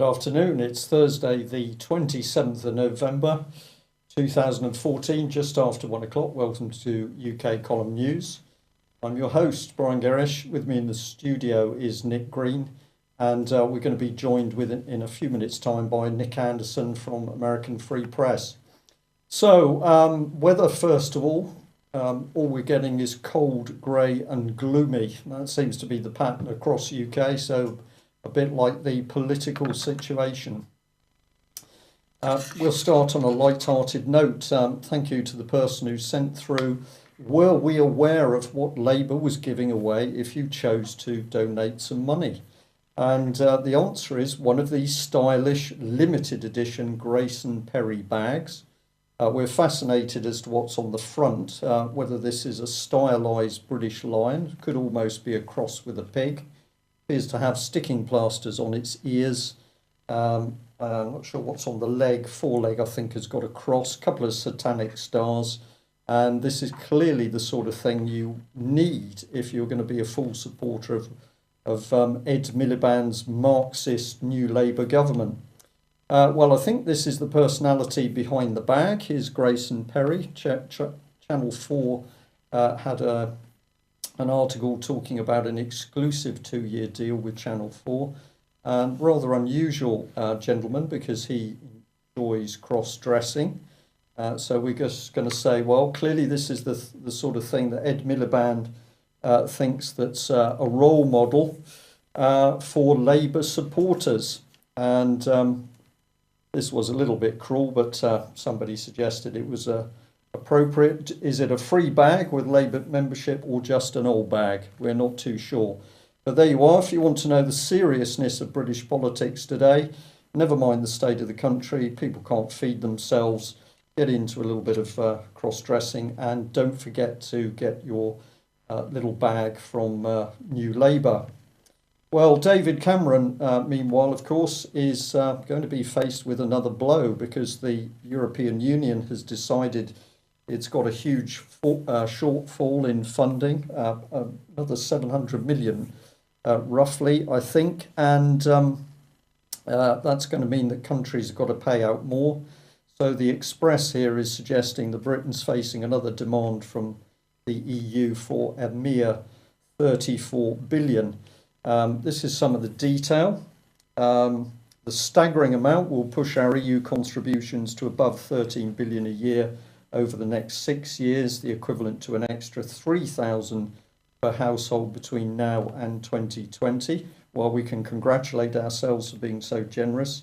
Good afternoon. It's Thursday, the 27th of November, 2014, just after 1 o'clock. Welcome to UK Column News. I'm your host, Brian Gerrish. With me in the studio is Nick Green, and we're going to be joined in a few minutes' time by Nick Anderson from American Free Press. So, weather first of all we're getting is cold, grey and gloomy. That seems to be the pattern across the UK, so a bit like the political situation. We'll start on a light-hearted note. Thank you to the person who sent through, were we aware of what Labour was giving away if you chose to donate some money? And the answer is one of these stylish limited edition Grayson Perry bags. We're fascinated as to what's on the front, whether this is a stylised British lion, could almost be a cross with a pig. Appears to have sticking plasters on its ears. I'm not sure what's on the leg. Foreleg, I think, has got a cross, couple of satanic stars. And this is clearly the sort of thing you need if you're going to be a full supporter of Ed Miliband's Marxist New Labour government. Well, I think this is the personality behind the bag. Here's Grayson Perry. Channel 4 had an article talking about an exclusive 2-year deal with Channel 4. Rather unusual gentleman, because he enjoys cross-dressing. So we're just going to say, well, clearly this is the sort of thing that Ed Miliband thinks that's a role model for Labour supporters. And this was a little bit cruel, but somebody suggested it was appropriate. Is it a free bag with Labour membership or just an old bag? We're not too sure. But there you are. If you want to know the seriousness of British politics today, never mind the state of the country, people can't feed themselves, get into a little bit of cross-dressing, and don't forget to get your little bag from New Labour. Well, David Cameron, meanwhile, of course, is going to be faced with another blow, because the European Union has decided it's got a huge shortfall in funding, another 700 million roughly, I think. And that's going to mean that countries have got to pay out more. So the Express here is suggesting that Britain's facing another demand from the EU for a mere 34 billion. This is some of the detail. The staggering amount will push our EU contributions to above 13 billion a year over the next 6 years, the equivalent to an extra 3,000 per household between now and 2020, while we can congratulate ourselves for being so generous.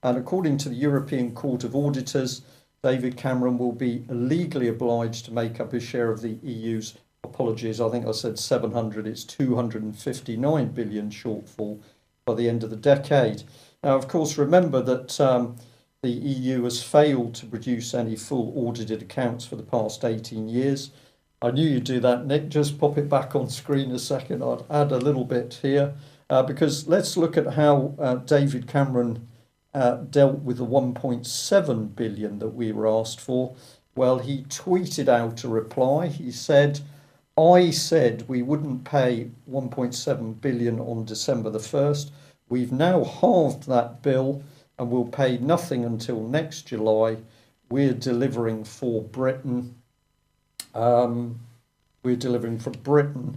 And according to the European Court of Auditors, David Cameron will be legally obliged to make up his share of the EU's, apologies, I think I said 700, it's 259 billion shortfall by the end of the decade. Now, of course, remember that the EU has failed to produce any full audited accounts for the past 18 years. I knew you'd do that, Nick. Just pop it back on screen a second. I'd add a little bit here, because let's look at how David Cameron dealt with the 1.7 billion that we were asked for. Well, he tweeted out a reply. He said, I said we wouldn't pay 1.7 billion on December the 1st. We've now halved that bill and we'll pay nothing until next July. We're delivering for Britain. We're delivering for Britain.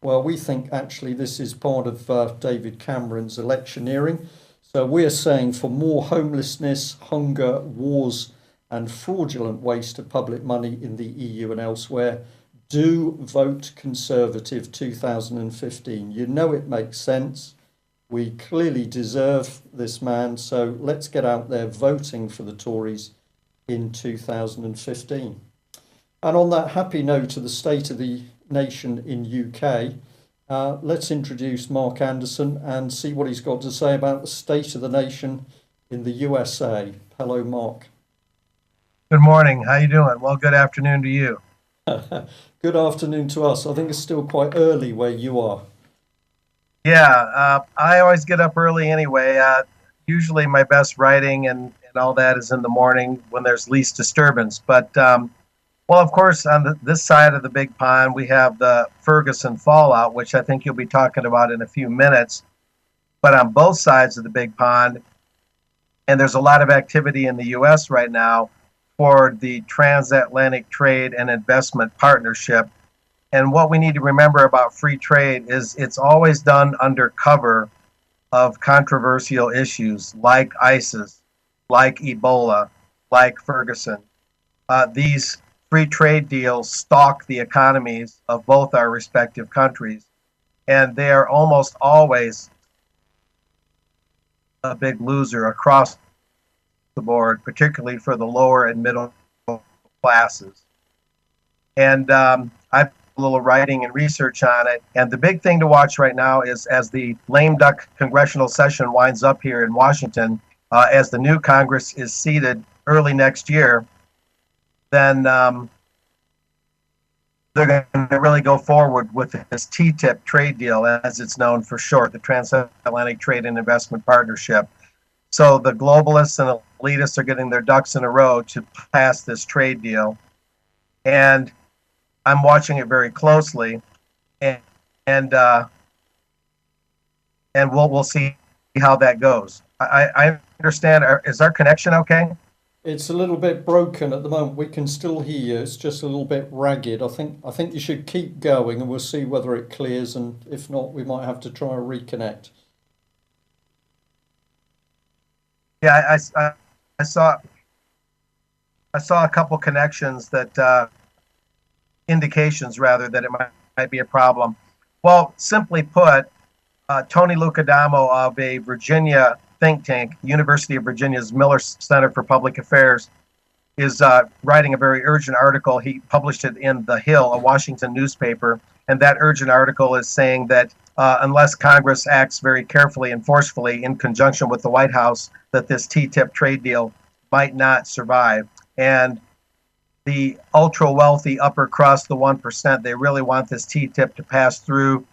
Well, we think actually this is part of David Cameron's electioneering. So we're saying for more homelessness, hunger, wars and fraudulent waste of public money in the EU and elsewhere, do vote Conservative 2015. You know it makes sense. We clearly deserve this man, so let's get out there voting for the Tories in 2015. And on that happy note of the state of the nation in UK, let's introduce Mark Anderson and see what he's got to say about the state of the nation in the USA. Hello, Mark. Good morning. How you doing? Well, good afternoon to you. Good afternoon to us. I think it's still quite early where you are. Yeah, I always get up early anyway. Usually my best writing and all that is in the morning when there's least disturbance. But, well, of course, on this side of the big pond, we have the Ferguson fallout, which I think you'll be talking about in a few minutes. But on both sides of the big pond, And there's a lot of activity in the U.S. right now for the Transatlantic Trade and Investment Partnership. And what we need to remember about free trade is it's always done under cover of controversial issues like ISIS, like Ebola, like Ferguson. These free trade deals stalk the economies of both our respective countries, and they are almost always a big loser across the board, particularly for the lower and middle classes. And I've a little writing and research on it. And the big thing to watch right now is as the lame duck congressional session winds up here in Washington, as the new Congress is seated early next year, then they're going to really go forward with this TTIP trade deal, as it's known for short, the Transatlantic Trade and Investment Partnership. So the globalists and elitists are getting their ducks in a row to pass this trade deal. And I'm watching it very closely, and we'll see how that goes. I understand. Is our connection okay? It's a little bit broken at the moment. We can still hear you. It's just a little bit ragged. I think you should keep going, and we'll see whether it clears. And if not, we might have to try and reconnect. Yeah, I saw a couple connections that. Indications rather that it might be a problem. Well, simply put, Tony Lucadamo of a Virginia think tank, University of Virginia's Miller Center for Public Affairs, is writing a very urgent article. He published it in The Hill, a Washington newspaper, and that urgent article is saying that unless Congress acts very carefully and forcefully in conjunction with the White House, that this TTIP trade deal might not survive. And the ultra wealthy upper crust, the 1%, they really want this TTIP to pass through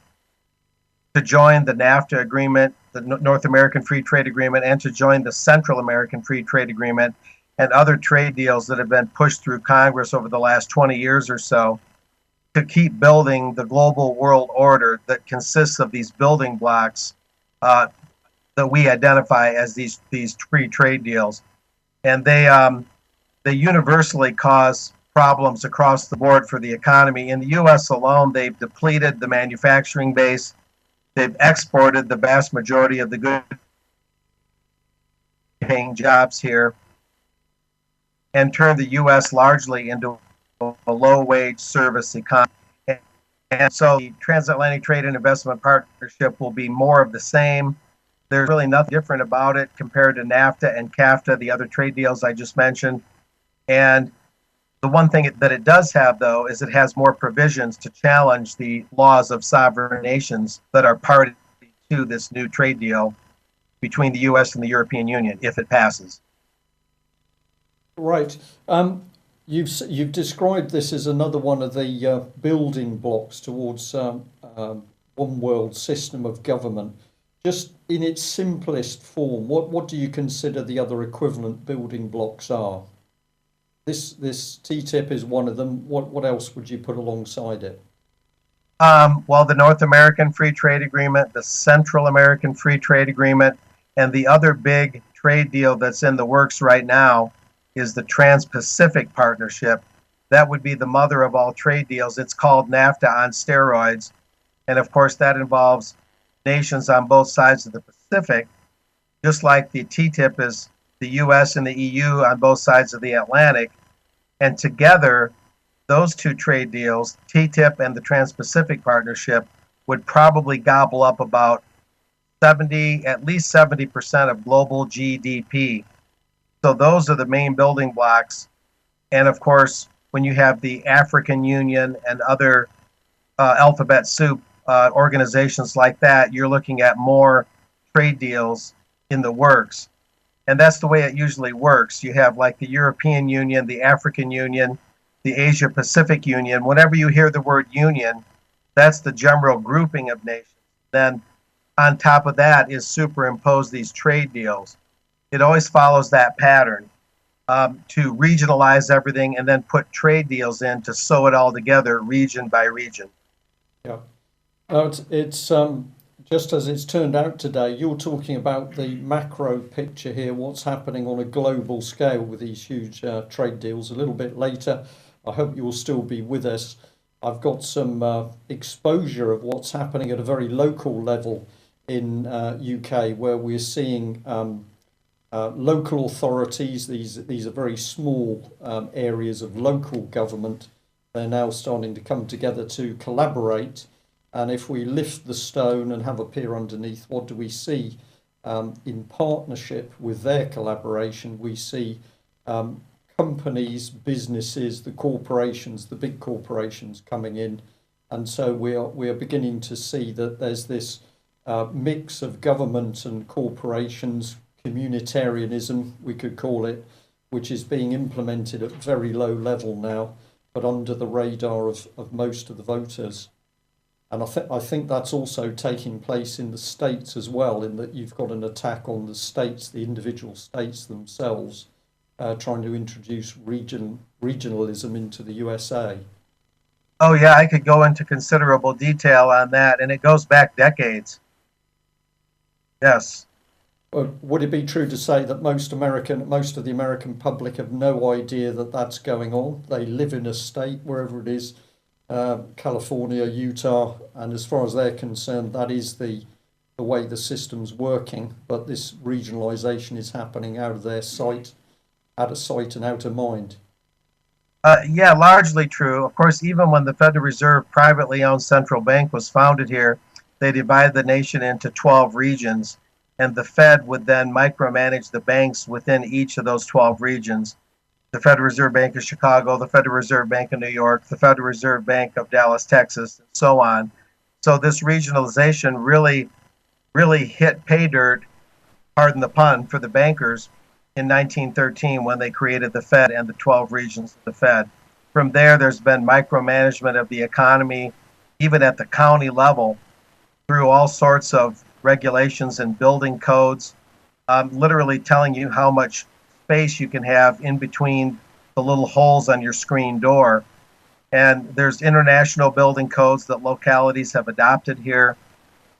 to join the NAFTA agreement, the North American Free Trade Agreement, and to join the Central American Free Trade Agreement and other trade deals that have been pushed through Congress over the last 20 years or so to keep building the global world order that consists of these building blocks that we identify as these free trade deals. And they universally cause problems across the board for the economy. In the U.S. alone, they've depleted the manufacturing base. They've exported the vast majority of the good-paying jobs here and turned the U.S. largely into a low-wage service economy. And so the Transatlantic Trade and Investment Partnership will be more of the same. There's really nothing different about it compared to NAFTA and CAFTA, the other trade deals I just mentioned. And the one thing that it does have, though, is it has more provisions to challenge the laws of sovereign nations that are party to this new trade deal between the U.S. and the European Union, if it passes. Right. You've described this as another one of the building blocks towards one world system of government. Just in its simplest form, what do you consider the other equivalent building blocks are? This TTIP is one of them. What else would you put alongside it? Well, the North American Free Trade Agreement, the Central American Free Trade Agreement, and the other big trade deal that's in the works right now is the Trans-Pacific Partnership. That would be the mother of all trade deals. It's called NAFTA on steroids. And of course, that involves nations on both sides of the Pacific, just like the TTIP is the U.S. and the EU on both sides of the Atlantic. And together, those two trade deals, TTIP and the Trans-Pacific Partnership, would probably gobble up about at least 70% of global GDP. So those are the main building blocks. And of course, when you have the African Union and other alphabet soup organizations like that, you're looking at more trade deals in the works. And that's the way it usually works. You have like the European Union, the African Union, the Asia Pacific Union. Whenever you hear the word union, that's the general grouping of nations. Then on top of that is superimpose these trade deals. It always follows that pattern to regionalize everything and then put trade deals in to sew it all together region by region. Yeah. It's just as it's turned out today, you're talking about the macro picture here, what's happening on a global scale with these huge trade deals. A little bit later, I hope you will still be with us. I've got some exposure of what's happening at a very local level in UK, where we're seeing local authorities. These are very small areas of local government. They're now starting to come together to collaborate. And if we lift the stone and have a peer underneath, what do we see? In partnership with their collaboration, we see companies, businesses, the corporations, the big corporations coming in. And so we are beginning to see that there's this mix of government and corporations, communitarianism, we could call it, which is being implemented at very low level now, but under the radar of most of the voters. And I think that's also taking place in the states as well, in that you've got an attack on the states, the individual states themselves, trying to introduce regionalism into the USA. Oh, yeah, I could go into considerable detail on that, and it goes back decades. Yes. Would it be true to say that most of the American public have no idea that that's going on? They live in a state, wherever it is, California, Utah, and as far as they're concerned, that is the way the system's working. But this regionalisation is happening out of their sight, out of sight and out of mind. Yeah, largely true. Of course, even when the Federal Reserve privately owned central bank was founded here, they divided the nation into 12 regions, and the Fed would then micromanage the banks within each of those 12 regions. The Federal Reserve Bank of Chicago, the Federal Reserve Bank of New York, the Federal Reserve Bank of Dallas, Texas, and so on. So this regionalization really hit pay dirt, pardon the pun, for the bankers in 1913 when they created the Fed and the 12 regions of the Fed. From there, there's been micromanagement of the economy, even at the county level, through all sorts of regulations and building codes, literally telling you how much space you can have in between the little holes on your screen door. And there's international building codes that localities have adopted here.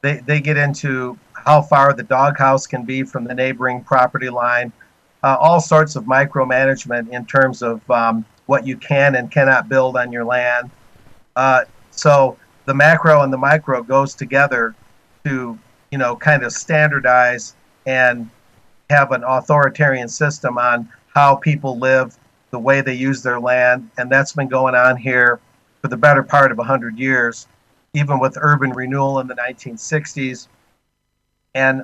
They get into how far the doghouse can be from the neighboring property line, all sorts of micromanagement in terms of what you can and cannot build on your land. So the macro and the micro goes together to, kind of standardize and have an authoritarian system on how people live, the way they use their land. And that's been going on here for the better part of 100 years, even with urban renewal in the 1960s and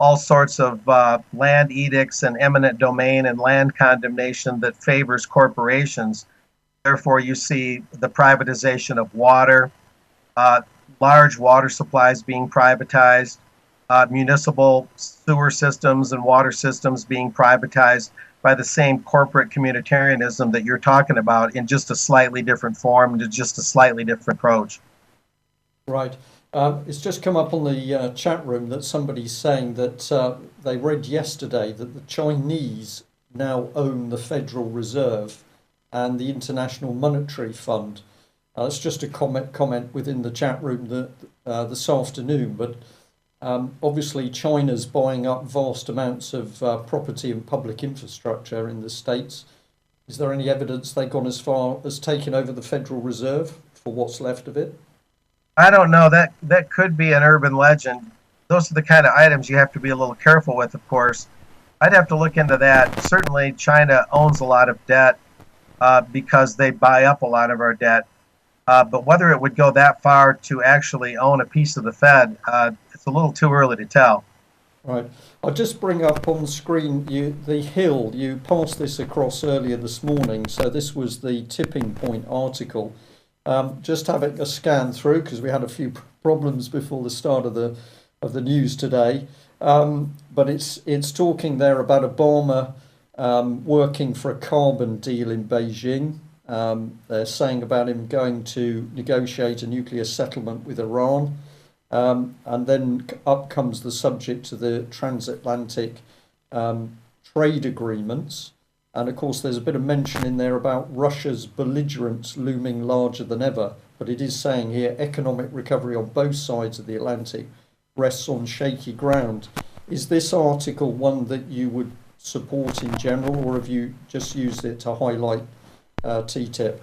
all sorts of land edicts and eminent domain and land condemnation that favors corporations. Therefore, you see the privatization of water, large water supplies being privatized, municipal sewer systems and water systems being privatized by the same corporate communitarianism that you're talking about in just a slightly different form, to just a slightly different approach. Right. It's just come up on the chat room that somebody's saying that they read yesterday that the Chinese now own the Federal Reserve and the International Monetary Fund. It's just a comment within the chat room this afternoon, but obviously China's buying up vast amounts of property and public infrastructure in the States. Is there any evidence they've gone as far as taking over the Federal Reserve for what's left of it? I don't know. That could be an urban legend. Those are the kind of items you have to be a little careful with, of course. I'd have to look into that. Certainly China owns a lot of debt because they buy up a lot of our debt. But whether it would go that far to actually own a piece of the Fed, it's a little too early to tell. Right. I'll just bring up on the screen the Hill. You passed this across earlier this morning, so this was the tipping point article. Just having a scan through because we had a few problems before the start of the news today. But it's talking there about Obama working for a carbon deal in Beijing. They're saying about him going to negotiate a nuclear settlement with Iran. And then up comes the subject of the transatlantic trade agreements. And of course, there's a bit of mention in there about Russia's belligerence looming larger than ever. But it is saying here economic recovery on both sides of the Atlantic rests on shaky ground. Is this article one that you would support in general, or have you just used it to highlight TTIP?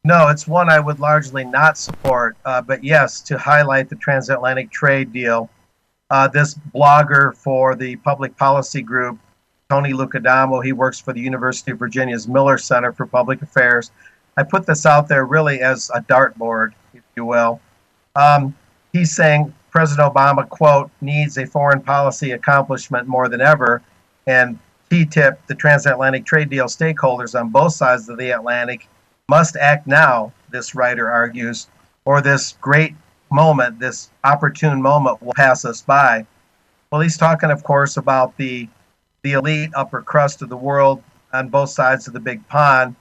No, it's one I would largely not support, but yes, to highlight the transatlantic trade deal. This blogger for the public policy group, Tony Lucadamo, he works for the University of Virginia's Miller Center for Public Affairs. I put this out there really as a dartboard, if you will. He's saying President Obama, quote, needs a foreign policy accomplishment more than ever. And TTIP, the transatlantic trade deal stakeholders on both sides of the Atlantic must act now, this writer argues, or this great moment, this opportune moment will pass us by. Well, he's talking, of course, about the elite upper crust of the world on both sides of the big pond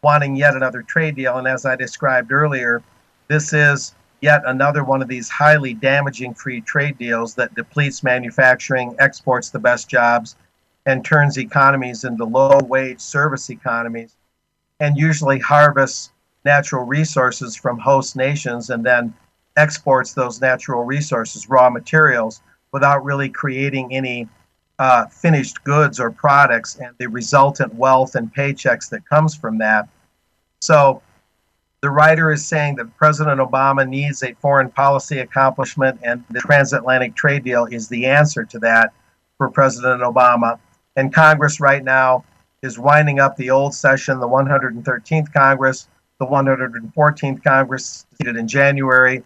wanting yet another trade deal. And as I described earlier, this is yet another one of these highly damaging free trade deals that depletes manufacturing, exports the best jobs, and turns economies into low-wage service economies, and usually harvests natural resources from host nations and then exports those natural resources, raw materials, without really creating any finished goods or products and the resultant wealth and paychecks that comes from that. So the writer is saying that President Obama needs a foreign policy accomplishment, and the transatlantic trade deal is the answer to that for President Obama. And Congress right now is winding up the old session, the 113th Congress, the 114th Congress seated in January.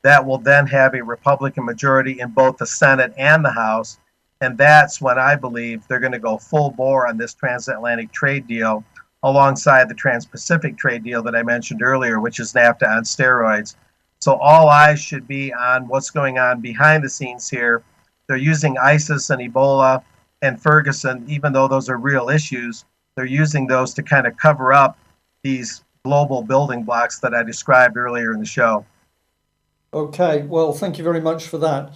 That will then have a Republican majority in both the Senate and the House. And that's when I believe they're going to go full bore on this transatlantic trade deal alongside the Trans-Pacific trade deal that I mentioned earlier, which is NAFTA on steroids. So all eyes should be on what's going on behind the scenes here. They're using ISIS and Ebola and Ferguson, even though those are real issues, they're using those to kind of cover up these global building blocks that I described earlier in the show. Okay, well, thank you very much for that.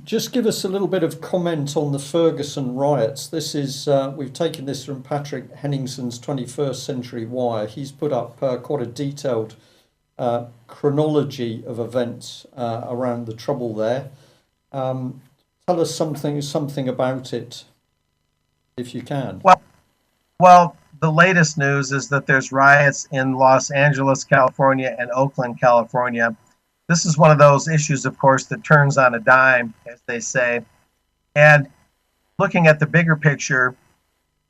Just give us a little bit of comment on the Ferguson riots. This is, we've taken this from Patrick Henningson's 21st Century Wire. He's put up quite a detailed chronology of events around the trouble there. Tell us something about it, if you can. Well, the latest news is that there's riots in Los Angeles, California, and Oakland, California. This is one of those issues, of course, that turns on a dime, as they say. And looking at the bigger picture,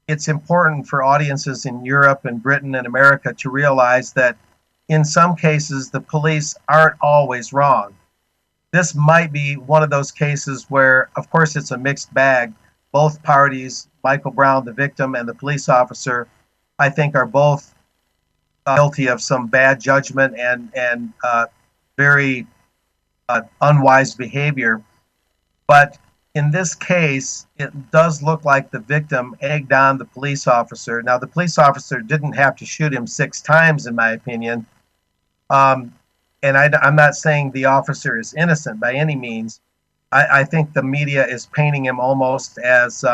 it's important for audiences in Europe and Britain and America to realize that in some cases, the police aren't always wrong. This might be one of those cases where, of course, it's a mixed bag. Both parties, Michael Brown, the victim, and the police officer, I think are both guilty of some bad judgment and very unwise behavior. But in this case, it does look like the victim egged on the police officer. Now, the police officer didn't have to shoot him 6 times, in my opinion. And I'm not saying the officer is innocent by any means. I think the media is painting him almost as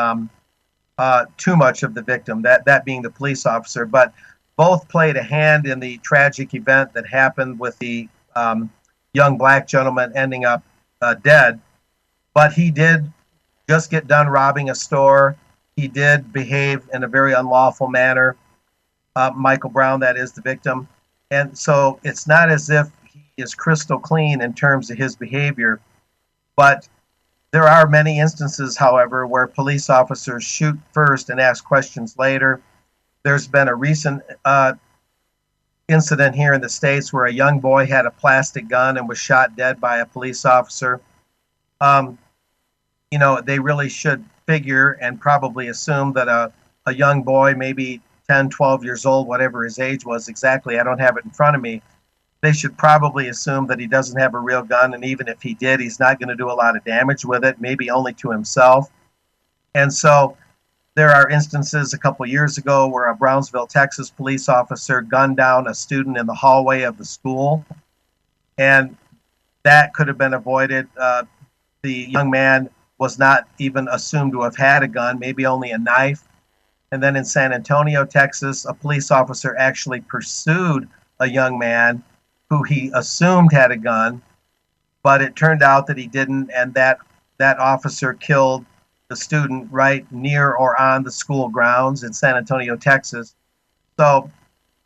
too much of the victim, that being the police officer. But both played a hand in the tragic event that happened with the young black gentleman ending up dead. But he did just get done robbing a store. He did behave in a very unlawful manner. Michael Brown, that is the victim. And so it's not as if he is crystal clean in terms of his behavior. But there are many instances, however, where police officers shoot first and ask questions later. There's been a recent incident here in the States where a young boy had a plastic gun and was shot dead by a police officer. You know, they really should figure and probably assume that a young boy, maybe 10, 12 years old, whatever his age was exactly, I don't have it in front of me, they should probably assume that he doesn't have a real gun, and even if he did, he's not going to do a lot of damage with it, maybe only to himself. And so there are instances a couple years ago where a Brownsville, Texas police officer gunned down a student in the hallway of the school, and that could have been avoided. The young man was not even assumed to have had a gun, maybe only a knife. And then in San Antonio, Texas, a police officer actually pursued a young man who he assumed had a gun, but it turned out that he didn't, and that officer killed the student right near or on the school grounds in San Antonio, Texas. So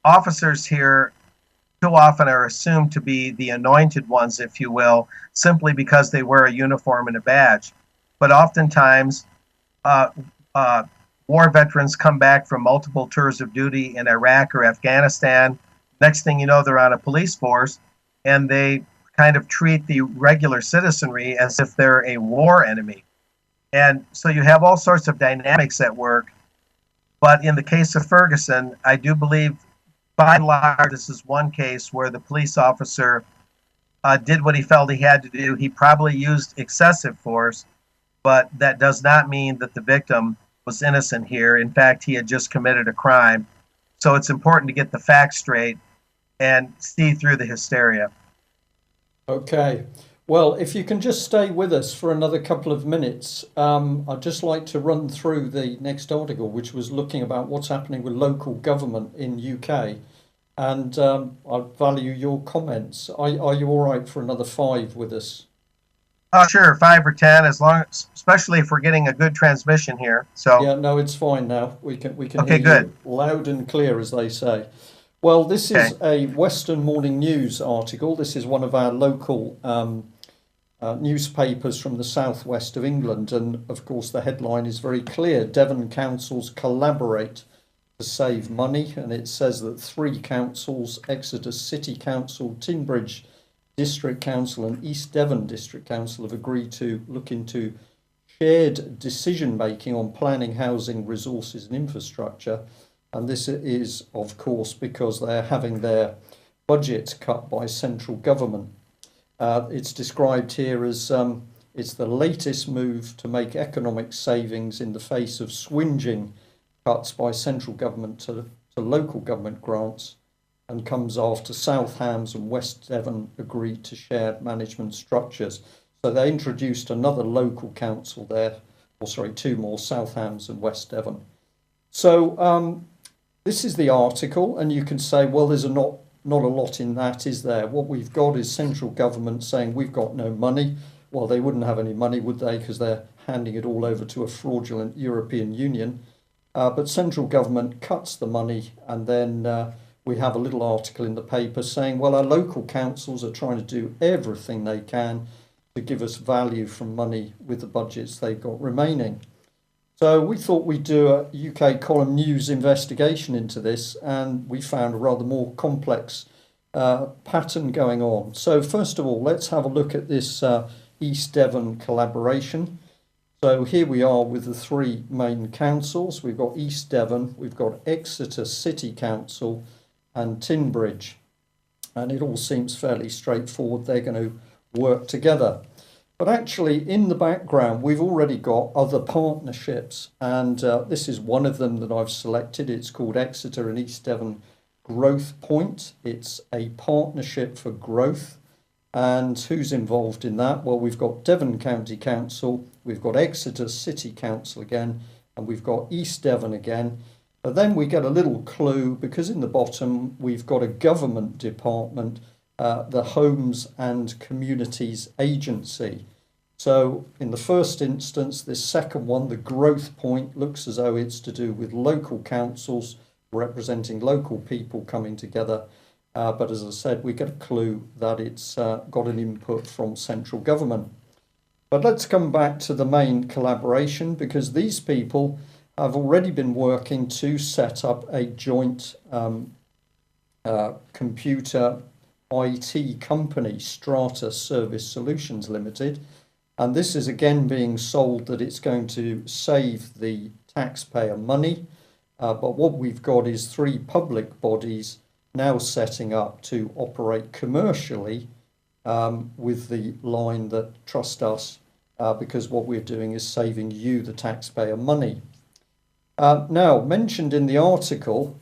officers here too often are assumed to be the anointed ones, if you will, simply because they wear a uniform and a badge. But oftentimes, uh, uh, war veterans come back from multiple tours of duty in Iraq or Afghanistan. Next thing you know, they're on a police force, and they kind of treat the regular citizenry as if they're a war enemy. And so you have all sorts of dynamics at work. But in the case of Ferguson, I do believe by and large, this is one case where the police officer did what he felt he had to do. He probably used excessive force, but that does not mean that the victim was innocent here. In fact, he had just committed a crime. So it's important to get the facts straight and see through the hysteria. Okay. Well, if you can just stay with us for another couple of minutes, I'd just like to run through the next article, which was looking about what's happening with local government in UK, and I value your comments. Are you all right for another 5 with us? Sure, 5 or 10, as long as, especially if we're getting a good transmission here. So, Yeah, no, it's fine now. We can hear okay, good. you loud and clear, as they say. Well, this Okay. is a Western Morning News article. This is one of our local newspapers from the southwest of England, and of course the headline is very clear: Devon councils collaborate to save money, and it says that 3 councils, Exeter City Council, Tinbridge District Council and East Devon District Council, have agreed to look into shared decision making on planning, housing, resources and infrastructure. And this is, of course, because they're having their budgets cut by central government. It's described here as it's the latest move to make economic savings in the face of swinging cuts by central government to local government grants, and comes after South Hams and West Devon agreed to share management structures. So they introduced another local council there, or sorry, 2 more, South Hams and West Devon. So this is the article, and you can say, well, there's not a lot in that, is there? What we've got is central government saying we've got no money. Well, they wouldn't have any money, would they? Because they're handing it all over to a fraudulent European Union. But central government cuts the money, and then we have a little article in the paper saying, well, our local councils are trying to do everything they can to give us value from money with the budgets they've got remaining. So we thought we'd do a UK column news investigation into this, and we found a rather more complex pattern going on. So first of all, let's have a look at this East Devon collaboration. So here we are with the 3 main councils. We've got East Devon, we've got Exeter City Council and Tinbridge. And it all seems fairly straightforward. They're going to work together. But actually, in the background, we've already got other partnerships. And this is one of them that I've selected. It's called Exeter and East Devon Growth Point. It's a partnership for growth. And who's involved in that? Well, we've got Devon County Council, we've got Exeter City Council again, and we've got East Devon again. But then we get a little clue, because in the bottom we've got a government department, the Homes and Communities Agency. So in the first instance, this second one, the Growth Point, looks as though it's to do with local councils representing local people coming together. But as I said, we get a clue that it's got an input from central government. But let's come back to the main collaboration, because these people have already been working to set up a joint computer IT company, Strata Service Solutions Limited. And this is again being sold that it's going to save the taxpayer money. But what we've got is 3 public bodies now setting up to operate commercially with the line that trust us, because what we're doing is saving you, the taxpayer, money. Now, mentioned in the article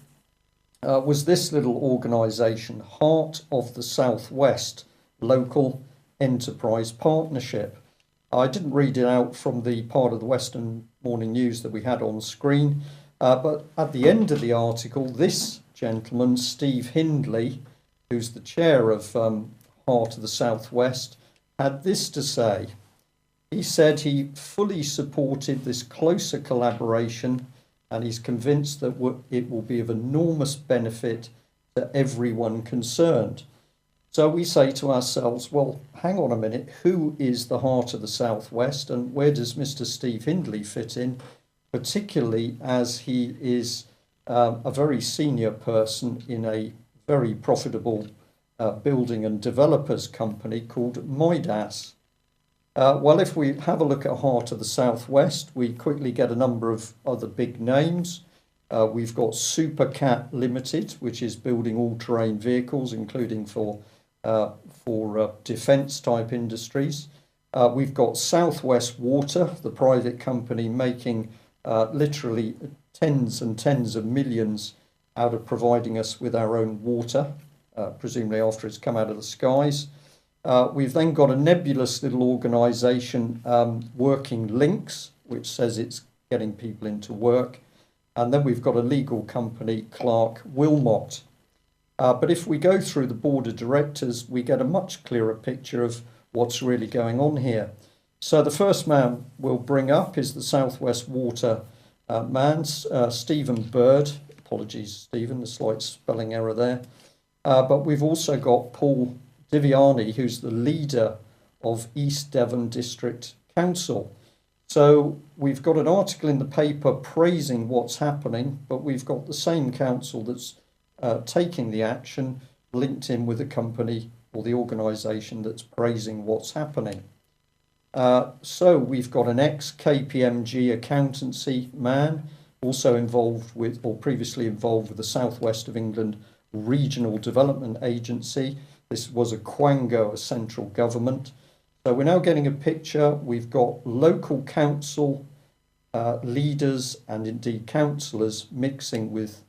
was this little organisation, Heart of the Southwest Local Enterprise Partnership. I didn't read it out from the part of the Western Morning News that we had on screen, but at the end of the article, this gentleman, Steve Hindley, who's the chair of Heart of the Southwest, had this to say. He said he fully supported this closer collaboration, and he's convinced that it will be of enormous benefit to everyone concerned. So we say to ourselves, well, hang on a minute, who is the heart of the Southwest, and where does Mr. Steve Hindley fit in, particularly as he is a very senior person in a very profitable building and developers company called Midas. Well, if we have a look at Heart of the Southwest, we quickly get a number of other big names. We've got Supercat Limited, which is building all-terrain vehicles, including for defence type industries. We've got Southwest Water, the private company making literally tens and tens of millions out of providing us with our own water, presumably after it's come out of the skies. We've then got a nebulous little organisation, Working Links, which says it's getting people into work. And then we've got a legal company, Clark Wilmot. But if we go through the board of directors, we get a much clearer picture of what's really going on here. So the first man we'll bring up is the Southwest Water man, Stephen Bird. Apologies, Stephen, a slight spelling error there. But we've also got Paul Diviani, who's the leader of East Devon District Council. So we've got an article in the paper praising what's happening, but we've got the same council that's taking the action linked in with the company or the organisation that's praising what's happening. So we've got an ex-KPMG accountancy man, also involved with, or previously involved with the South West of England Regional Development Agency. This was a quango, a central government. So we're now getting a picture. We've got local council leaders and indeed councillors mixing with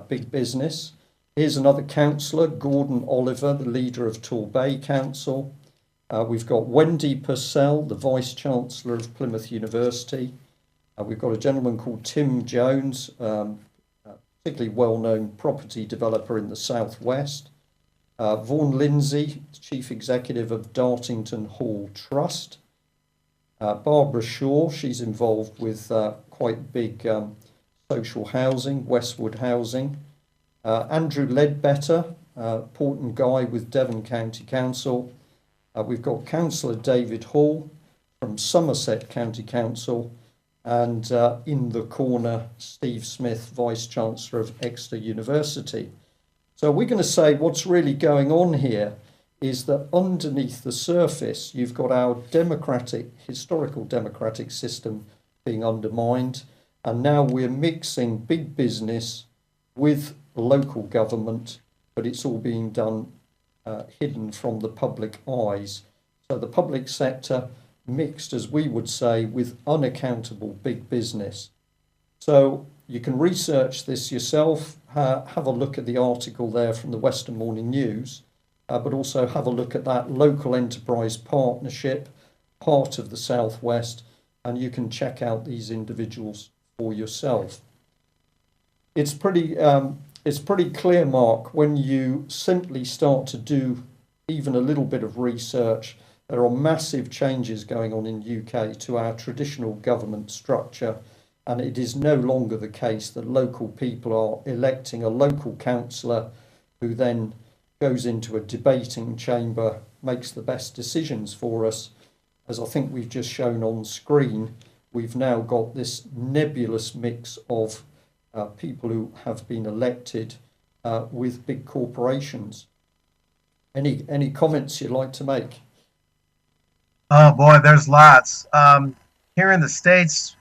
big business. Here's another councillor, Gordon Oliver, the leader of Torbay Council. We've got Wendy Purcell, the Vice-Chancellor of Plymouth University. We've got a gentleman called Tim Jones, particularly well-known property developer in the Southwest. Vaughan Lindsay, Chief Executive of Dartington Hall Trust. Barbara Shaw, she's involved with quite big social housing, Westwood Housing. Andrew Ledbetter, Porton Guy with Devon County Council. We've got Councillor David Hall from Somerset County Council, and in the corner, Steve Smith, Vice-Chancellor of Exeter University. So we're going to say what's really going on here is that underneath the surface, you've got our historical democratic system being undermined, and now we're mixing big business with local government, but it's all being done hidden from the public eyes. So the public sector mixed, as we would say, with unaccountable big business. So you can research this yourself, have a look at the article there from the Western Morning News, but also have a look at that local enterprise partnership, part of the Southwest, and you can check out these individuals for yourself. It's pretty clear, Mark, when you simply start to do even a little bit of research. There are massive changes going on in UK to our traditional government structure, and it is no longer the case that local people are electing a local councillor who then goes into a debating chamber, makes the best decisions for us. As I think we've just shown on screen, we've now got this nebulous mix of people who have been elected with big corporations. Any comments you'd like to make? Oh boy, there's lots. Here in the States,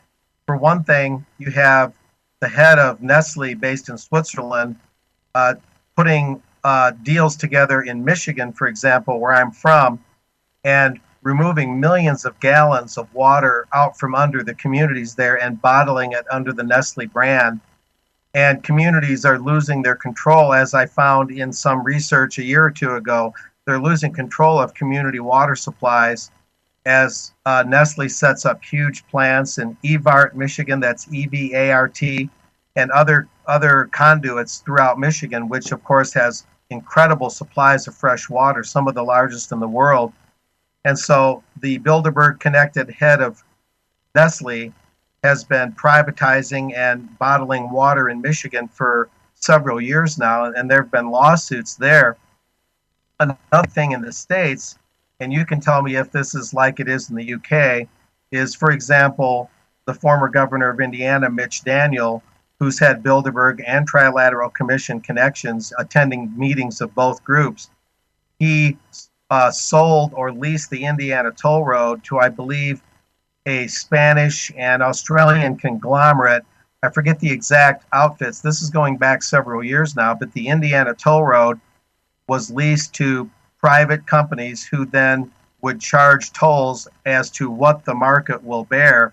for one thing, you have the head of Nestle based in Switzerland putting deals together in Michigan, for example, where I'm from, and removing millions of gallons of water out from under the communities there and bottling it under the Nestle brand. And communities are losing their control, as I found in some research a year or two ago. They're losing control of community water supplies as Nestle sets up huge plants in Evart, Michigan, that's E-V-A-R-T, and other conduits throughout Michigan, which of course has incredible supplies of fresh water, some of the largest in the world. And so the Bilderberg connected head of Nestle has been privatizing and bottling water in Michigan for several years now, and there have been lawsuits there. Another thing in the States, and you can tell me if this is like it is in the UK, is, for example, the former governor of Indiana, Mitch Daniel, who's had Bilderberg and Trilateral Commission connections, attending meetings of both groups. He sold or leased the Indiana Toll Road to, I believe, a Spanish and Australian conglomerate. I forget the exact outfits. This is going back several years now, but the Indiana Toll Road was leased to private companies who then would charge tolls as to what the market will bear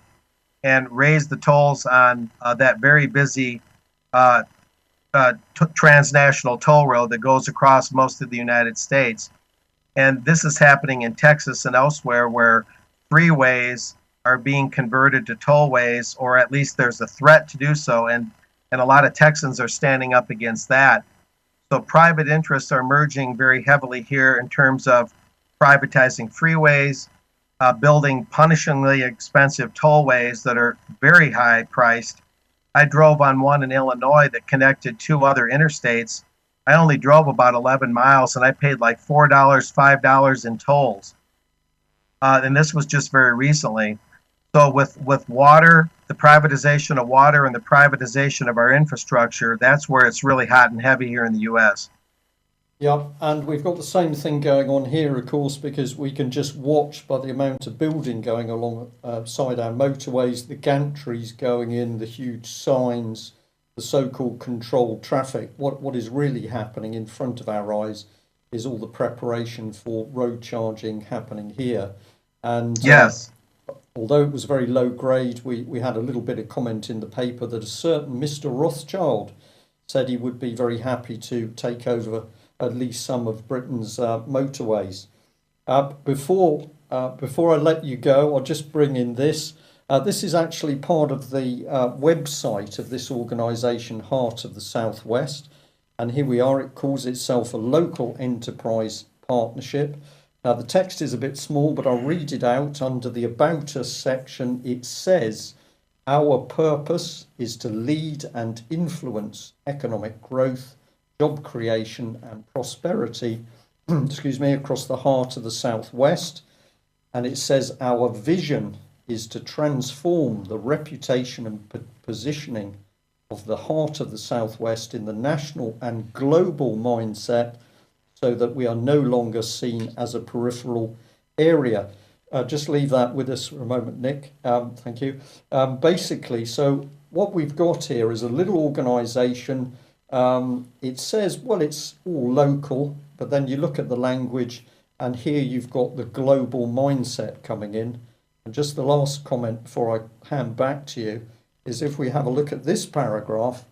and raise the tolls on that very busy transnational toll road that goes across most of the United States. And this is happening in Texas and elsewhere where freeways are being converted to tollways, or at least there's a threat to do so. And a lot of Texans are standing up against that. So private interests are merging very heavily here in terms of privatizing freeways, building punishingly expensive tollways that are very high priced. I drove on one in Illinois that connected two other interstates. I only drove about 11 miles and I paid like $4, $5 in tolls. And this was just very recently. So with water, the privatization of water and the privatization of our infrastructure, that's where it's really hot and heavy here in the U.S. Yeah, and we've got the same thing going on here, of course, because we can just watch by the amount of building going alongside our motorways, the gantries going in, the huge signs, the so-called controlled traffic. What is really happening in front of our eyes is all the preparation for road charging happening here. And yes. Although it was very low grade, we had a little bit of comment in the paper that a certain Mr. Rothschild said he would be very happy to take over at least some of Britain's motorways. Before I let you go, I'll just bring in this. This is actually part of the website of this organisation, Heart of the Southwest. And here we are. It calls itself a local enterprise partnership. Now, the text is a bit small, but I'll read it out. Under the About Us section, it says, our purpose is to lead and influence economic growth, job creation and prosperity, across the heart of the Southwest. And it says our vision is to transform the reputation and positioning of the heart of the Southwest in the national and global mindset, so that we are no longer seen as a peripheral area. Just leave that with us for a moment, Nick. Thank you. Basically, so what we've got here is a little organisation. It says, well, it's all local, but then you look at the language, and here you've got the global mindset coming in. And just the last comment before I hand back to you is if we have a look at this paragraph,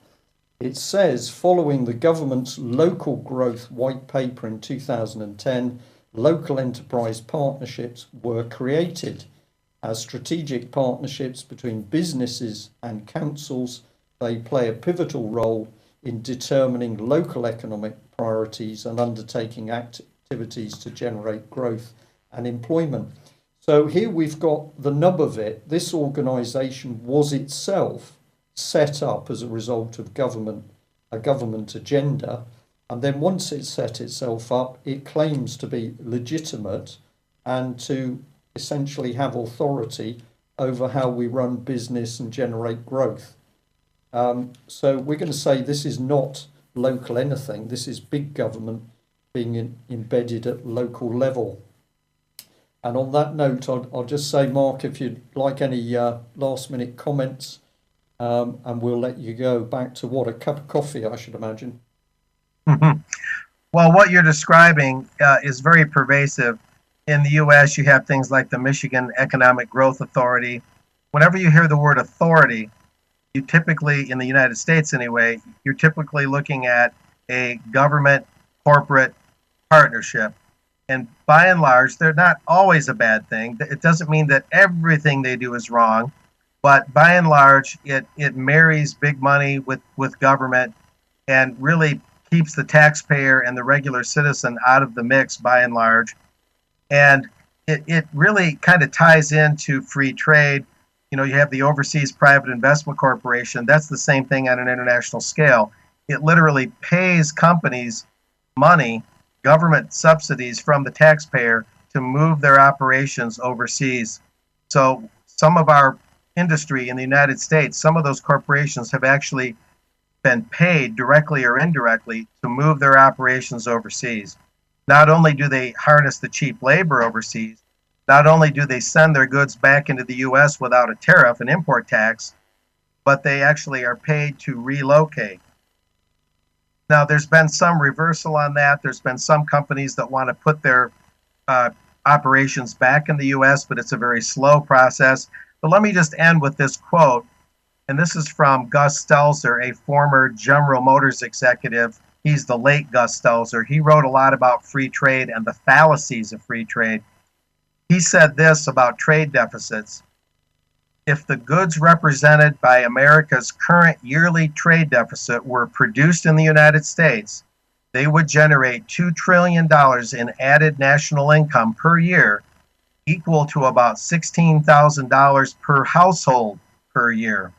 it says, following the government's local growth white paper in 2010, local enterprise partnerships were created. As strategic partnerships between businesses and councils, they play a pivotal role in determining local economic priorities and undertaking activities to generate growth and employment. So here we've got the nub of it. This organisation was itself set up as a result of a government agenda, and then once it set itself up, it claims to be legitimate and to essentially have authority over how we run business and generate growth. So we're going to say this is not local anything. This is big government being embedded at local level. And on that note, I'll just say, Mark, if you'd like any last minute comments, and we'll let you go back to a cup of coffee, I should imagine. Mm-hmm. Well, what you're describing is very pervasive. In the U.S., you have things like the Michigan Economic Growth Authority. Whenever you hear the word authority, you typically, in the United States anyway, you're typically looking at a government corporate partnership. And by and large, they're not always a bad thing. It doesn't mean that everything they do is wrong. But by and large, it marries big money with government and really keeps the taxpayer and the regular citizen out of the mix by and large. And it really kind of ties into free trade. You know, you have the Overseas Private Investment Corporation. That's the same thing on an international scale. It literally pays companies money, government subsidies from the taxpayer to move their operations overseas. So some of our industry in the United States, some of those corporations have actually been paid directly or indirectly to move their operations overseas. Not only do they harness the cheap labor overseas, not only do they send their goods back into the US without a tariff and import tax, but they actually are paid to relocate. Now, there's been some reversal on that. There's been some companies that want to put their uh, operations back in the US, but it's a very slow process. But let me just end with this quote, and this is from Gus Stelzer, a former General Motors executive. He's the late Gus Stelzer. He wrote a lot about free trade and the fallacies of free trade. He said this about trade deficits. If the goods represented by America's current yearly trade deficit were produced in the United States, they would generate $2 trillion in added national income per year, equal to about $16,000 per household per year.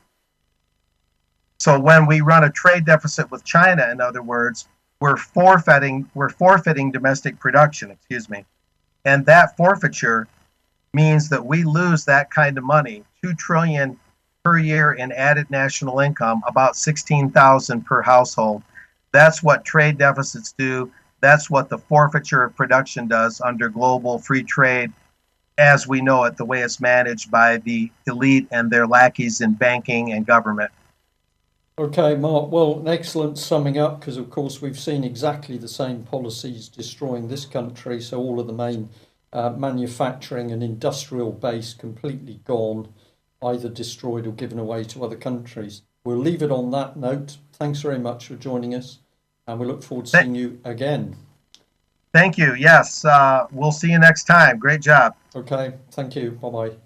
So when we run a trade deficit with China, in other words, we're forfeiting domestic production, and that forfeiture means that we lose that kind of money, $2 trillion per year in added national income, about 16,000 per household. That's what trade deficits do. That's what the forfeiture of production does under global free trade as we know it, the way it's managed by the elite and their lackeys in banking and government. Okay, Mark. Well, an excellent summing up, because of course we've seen exactly the same policies destroying this country. So all of the main manufacturing and industrial base completely gone, either destroyed or given away to other countries. We'll leave it on that note. Thanks very much for joining us, and we look forward to seeing you again. Thank you. Yes, we'll see you next time. Great job. Okay, thank you. Bye-bye.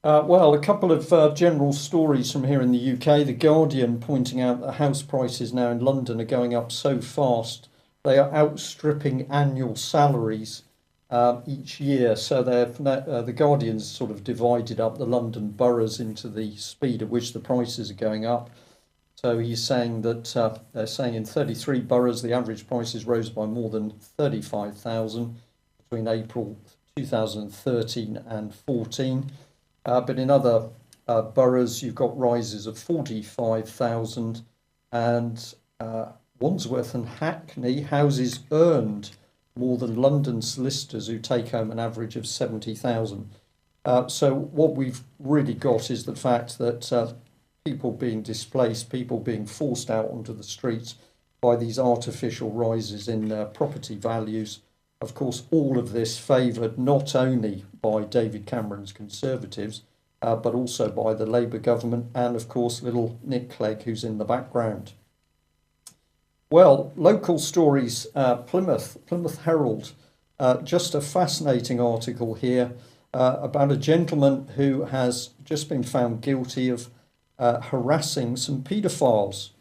Well, a couple of general stories from here in the UK. The Guardian pointing out that house prices now in London are going up so fast, they are outstripping annual salaries each year. So the Guardian's sort of divided up the London boroughs into the speed at which the prices are going up. So he's saying that they're saying in 33 boroughs, the average prices rose by more than 35,000 between April 2013 and 14. But in other boroughs, you've got rises of 45,000, and Wandsworth and Hackney houses earned more than London solicitors who take home an average of 70,000. So what we've really got is the fact that people being displaced, people being forced out onto the streets by these artificial rises in property values. Of course, all of this favoured not only by David Cameron's Conservatives, but also by the Labour government and, of course, little Nick Clegg, who's in the background. Well, local stories, Plymouth Herald, just a fascinating article here about a gentleman who has just been found guilty of harassing some paedophiles.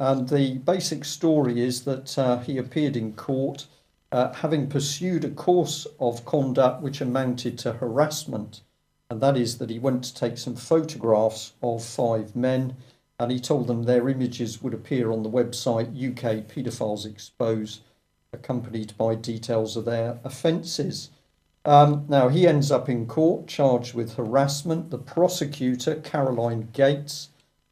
And the basic story is that he appeared in court having pursued a course of conduct which amounted to harassment. And that is that he went to take some photographs of 5 men, and he told them their images would appear on the website UK Paedophiles Expose, accompanied by details of their offences. Now, he ends up in court charged with harassment. The prosecutor, Caroline Gates,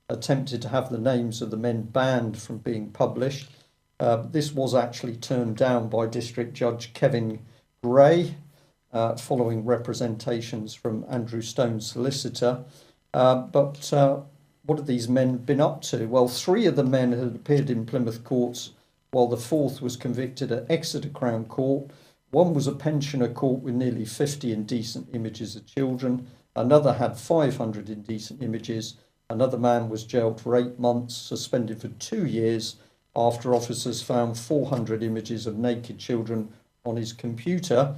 attempted to have the names of the men banned from being published. This was actually turned down by District Judge Kevin Gray, following representations from Andrew Stone's solicitor. But what have these men been up to? Well, 3 of the men had appeared in Plymouth courts, while the 4th was convicted at Exeter Crown Court. One was a pensioner caught with nearly 50 indecent images of children. Another had 500 indecent images. Another man was jailed for 8 months, suspended for 2 years, after officers found 400 images of naked children on his computer,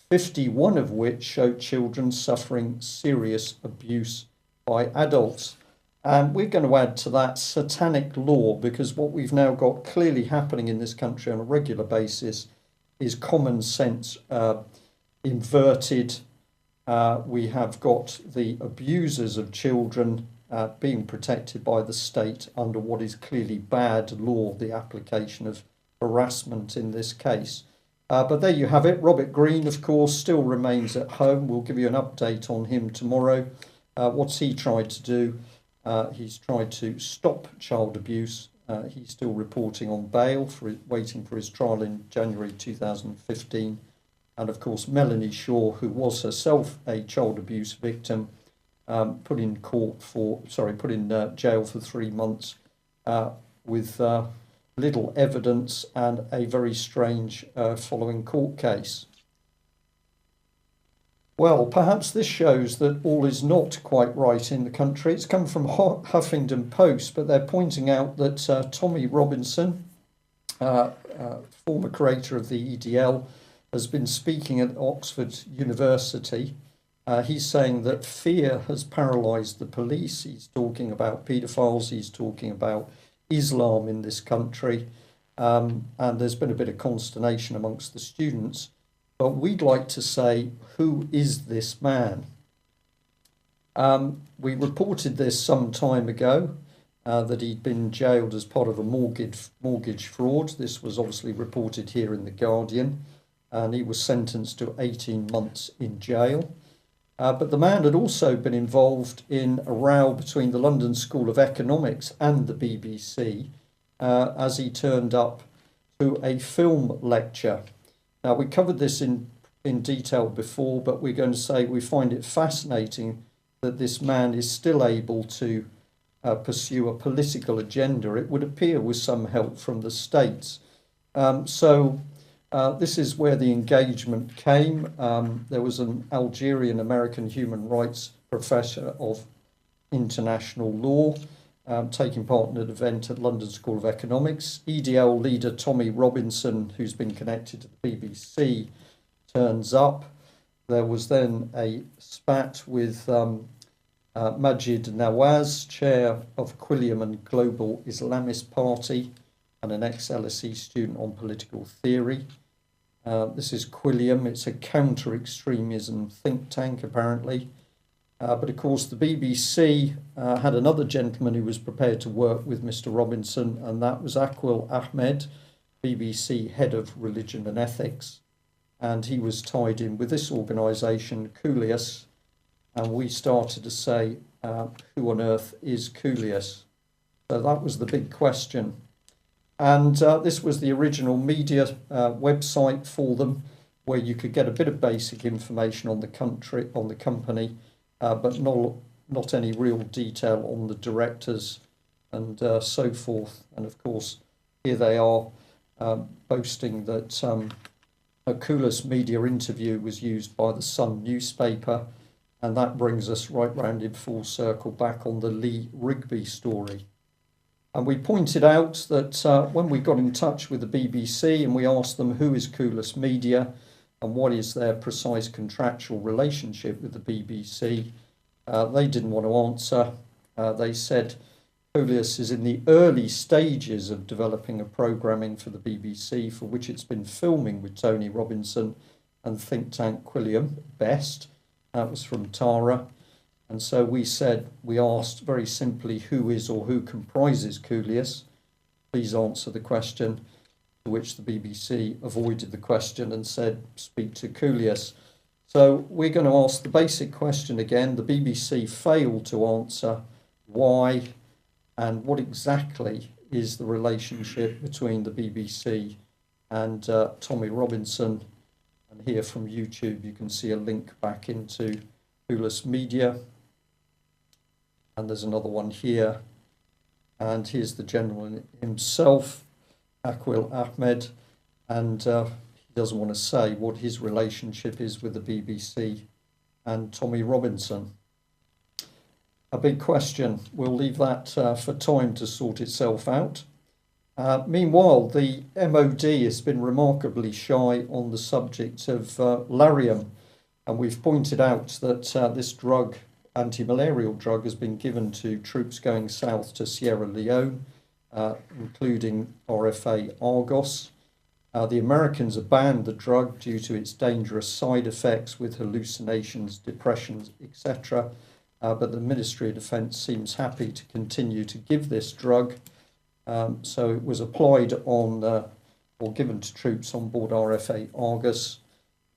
51 of which showed children suffering serious abuse by adults. And we're going to add to that satanic law, because what we've now got clearly happening in this country on a regular basis is common sense inverted. We have got the abusers of children being protected by the state under what is clearly bad law, the application of harassment in this case. But there you have it. Robert Greene, of course, still remains at home. We'll give you an update on him tomorrow. What's he tried to do? He's tried to stop child abuse. He's still reporting on bail, waiting for his trial in January 2015. And of course, Melanie Shaw, who was herself a child abuse victim, put in jail for 3 months with little evidence and a very strange following court case. Well, perhaps this shows that all is not quite right in the country. It's come from Huffington Post, but they're pointing out that Tommy Robinson, former creator of the EDL, has been speaking at Oxford University. He's saying that fear has paralysed the police. He's talking about paedophiles. He's talking about Islam in this country. And there's been a bit of consternation amongst the students. But we'd like to say, who is this man? We reported this some time ago, that he'd been jailed as part of a mortgage fraud. This was obviously reported here in The Guardian, and he was sentenced to 18 months in jail. But the man had also been involved in a row between the London School of Economics and the BBC as he turned up to a film lecture. Now, we covered this in detail before, but we're going to say we find it fascinating that this man is still able to pursue a political agenda, it would appear with some help from the states. This is where the engagement came. There was an Algerian-American human rights professor of international law taking part in an event at London School of Economics. EDL leader Tommy Robinson, who's been connected to the BBC, turns up. There was then a spat with Majid Nawaz, chair of Quilliam and Global Islamist Party, and an ex-LSE student on political theory. This is Quilliam. It's a counter-extremism think tank, apparently. But of course, the BBC had another gentleman who was prepared to work with Mr. Robinson, and that was Aqil Ahmed, BBC head of religion and ethics. And he was tied in with this organisation, Coolius, and we started to say, who on earth is Coolius? So that was the big question. And this was the original media website for them, where you could get a bit of basic information on the company, but not any real detail on the directors and so forth. And of course, here they are boasting that a Coolest media interview was used by the Sun newspaper, and that brings us right round in full circle back on the Lee Rigby story. And we pointed out that when we got in touch with the BBC and we asked them who is Coolest Media and what is their precise contractual relationship with the BBC, they didn't want to answer. They said Coolius is in the early stages of developing a programming for the BBC, for which it's been filming with Tony Robinson and think tank Quilliam Best. That was from Tara. And so we asked very simply, who is or who comprises Coolius? Please answer the question, to which the BBC avoided the question and said, speak to Coolius. So we're going to ask the basic question again. The BBC failed to answer why and what exactly is the relationship between the BBC and Tommy Robinson. And here from YouTube, you can see a link back into Coolest Media. And there's another one here. And here's the gentleman himself, Aqil Ahmed. And he doesn't want to say what his relationship is with the BBC and Tommy Robinson. A big question. We'll leave that for time to sort itself out. Meanwhile, the MOD has been remarkably shy on the subject of Lariam. And we've pointed out that this drug, anti-malarial drug, has been given to troops going south to Sierra Leone, including RFA Argos. The Americans have banned the drug due to its dangerous side effects with hallucinations, depressions, etc. But the Ministry of Defence seems happy to continue to give this drug. So it was applied on or given to troops on board RFA Argus.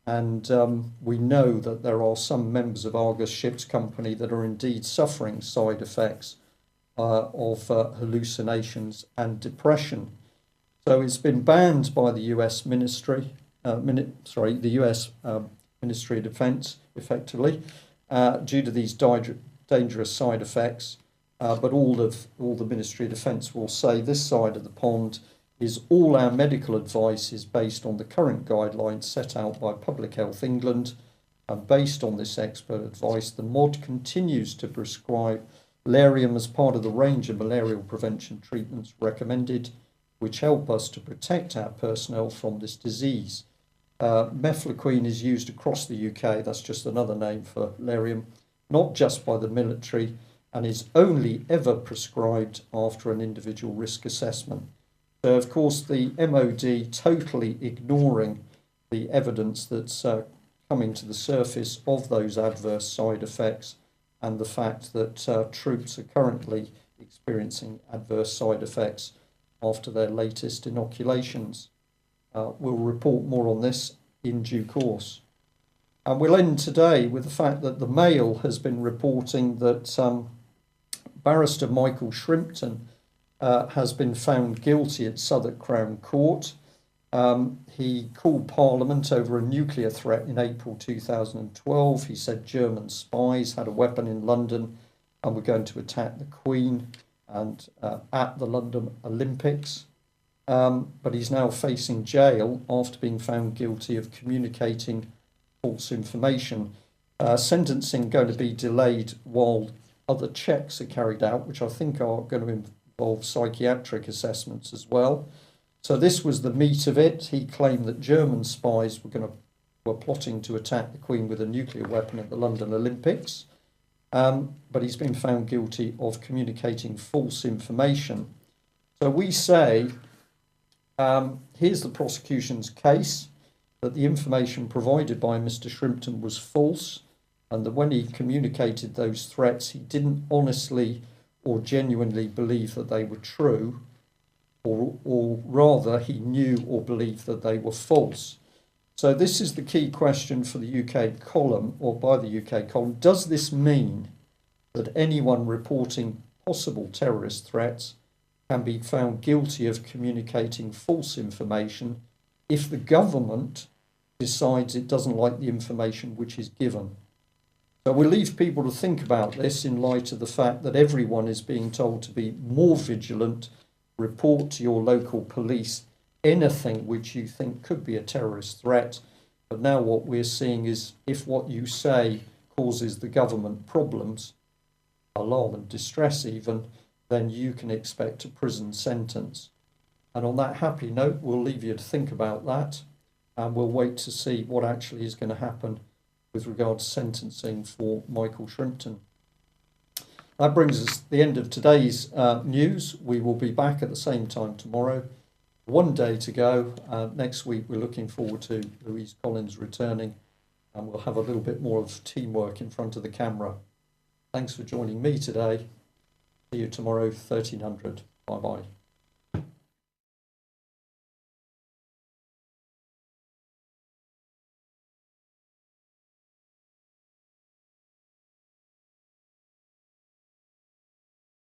And we know that there are some members of Argus Ships Company that are indeed suffering side effects of hallucinations and depression. So it's been banned by the US Ministry, the US Ministry of Defence, effectively, due to these dangerous side effects. But all the Ministry of Defence will say this side of the pond is all our medical advice is based on the current guidelines set out by Public Health England, and based on this expert advice, the MOD continues to prescribe Lariam as part of the range of malarial prevention treatments recommended, which help us to protect our personnel from this disease. Mefloquine is used across the UK, that's just another name for Lariam, not just by the military, and is only ever prescribed after an individual risk assessment. So, of course, the MOD totally ignoring the evidence that's coming to the surface of those adverse side effects and the fact that troops are currently experiencing adverse side effects after their latest inoculations. We'll report more on this in due course. And we'll end today with the fact that the Mail has been reporting that Barrister Michael Shrimpton has been found guilty at Southwark Crown Court. He called Parliament over a nuclear threat in April 2012. He said German spies had a weapon in London and were going to attack the Queen and at the London Olympics. But he's now facing jail after being found guilty of communicating false information. Sentencing going to be delayed while other checks are carried out, which I think are going to involve psychiatric assessments as well. So this was the meat of it. He claimed that German spies were plotting to attack the Queen with a nuclear weapon at the London Olympics. But he's been found guilty of communicating false information. So we say, here's the prosecution's case, that the information provided by Mr. Shrimpton was false, and that when he communicated those threats, he didn't honestly or genuinely believe that they were true, or rather he knew or believed that they were false. So this is the key question for the UK column, or by the UK column. Does this mean that anyone reporting possible terrorist threats can be found guilty of communicating false information if the government decides it doesn't like the information which is given? So we'll leave people to think about this in light of the fact that everyone is being told to be more vigilant, report to your local police anything which you think could be a terrorist threat. But now what we're seeing is if what you say causes the government problems, alarm and distress even, then you can expect a prison sentence. And on that happy note, we'll leave you to think about that, and we'll wait to see what actually is going to happen with regard to sentencing for Michael Shrimpton. That brings us to the end of today's news. We will be back at the same time tomorrow. One day to go. Next week, we're looking forward to Louise Collins returning, and we'll have a little bit more of teamwork in front of the camera. Thanks for joining me today. See you tomorrow, 1300. Bye-bye.